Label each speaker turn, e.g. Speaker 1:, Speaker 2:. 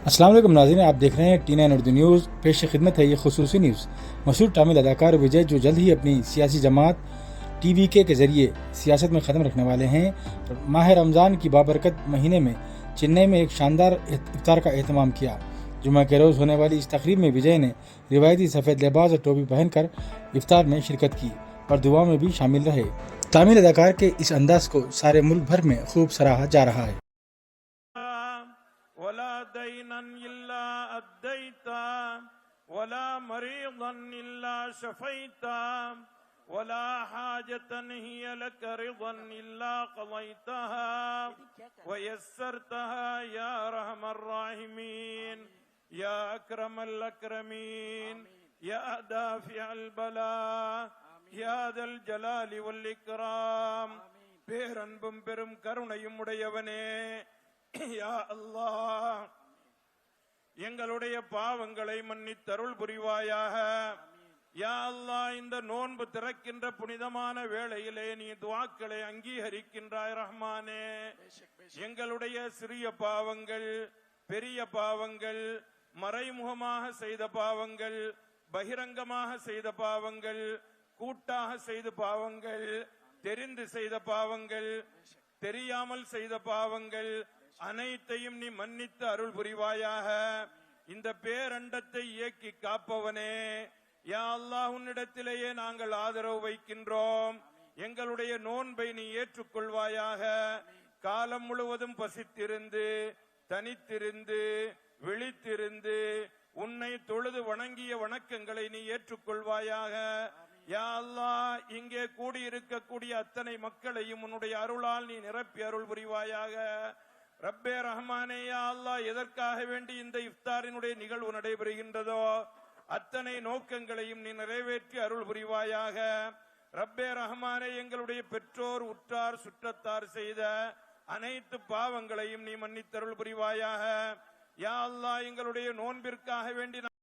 Speaker 1: अस्सलाम वालेकुम नाज़रीन, आप देख रहे हैं T9 उर्दू न्यूज़। पेश खिदमत है ये खुसूसी न्यूज़। मशहूर टामिल अदाकार विजय, जो जल्द ही अपनी सियासी जमात TVK के ज़रिए सियासत में क़दम रखने वाले हैं, माह रमज़ान की बाबरकत महीने में चेन्नई में एक शानदार इफ्तार का एहतमाम किया। जुम्मे के रोज़ होने वाली इस तकरीब में विजय ने रिवायती सफ़ेद लिबास और टोपी पहनकर इफ्तार में शिरकत की और दुआ में भी शामिल रहे। तामिल अदाकार के इस अंदाज को सारे मुल्क भर में खूब सराहा जा रहा है।
Speaker 2: वला दैनन इल्ला अद्दैता वला मरीदन इल्ला शफैता वला हाजतन हिय लक रिदन इल्ला क़ज़ैतहा व यस्सरतहा या रहमर राहिमीन या अक्रमल अक्रमीन या दाफ़िअल बला या दल जलालि वल इक्राम। பேரன்பும் பெரும் கருணையும் உடையவனே, யா அல்லாஹ், எங்களுடைய பாவங்களை மன்னித்தருள் புரிவாயாக. யா அல்லாஹ், இந்த நோன்பு திறக்கின்ற புனிதமான வேளையிலே நீ துஆக்களை அங்கீகரிக்கின்றாய் ரஹ்மானே. எங்களுடைய சிறிய பாவங்கள், பெரிய பாவங்கள், மறைமுகமாக செய்த பாவங்கள், பகிரங்கமாக செய்த பாவங்கள், கூட்டாக செய்த பாவங்கள், தெரிந்து செய்த பாவங்கள், தெரியாமல் செய்த பாவங்கள் அனைத்தையும் நீ மன்னித்து அருள் புரிவாயாக. இந்த பேரண்டத்தை இயக்கி காப்பவனே, யா அல்லாஹ், உன்னிடத்திலேயே நாங்கள் ஆதரவு வைக்கின்றோம். எங்களுடைய நோன்பை நீ ஏற்றுக்கொள்வாயாக. காலம் முழுவதும் பசித்திருந்து, தனித்திருந்து, விழித்திருந்து உன்னை தொழுது வணங்கிய வணக்கங்களை நீ ஏற்றுக்கொள்வாயாக. யா அல்லாஹ், இங்கே கூடியிருக்கக்கூடிய அத்தனை மக்களையும் உன்னுடைய அருளால் நீ நிரப்பி அருள் புரிவாயாக. ரப்பே ரஹ்மானே, யா அல்லாஹ், எதற்காக வேண்டி இந்த இஃப்தாரினுடைய நிகழ்வு நடைபெறுகின்றதோ அத்தனை நோக்கங்களையும் நீ நிறைவேற்றி அருள் புரிவாயாக. ரப்பே ரஹ்மானே, எங்களுடைய பெற்றோர், உற்றார், சுற்றத்தார் செய்த அனைத்து பாவங்களையும் நீ மன்னித்தருள் புரிவாயாக. யா அல்லாஹ், எங்களுடைய நோன்பிற்காக வேண்டி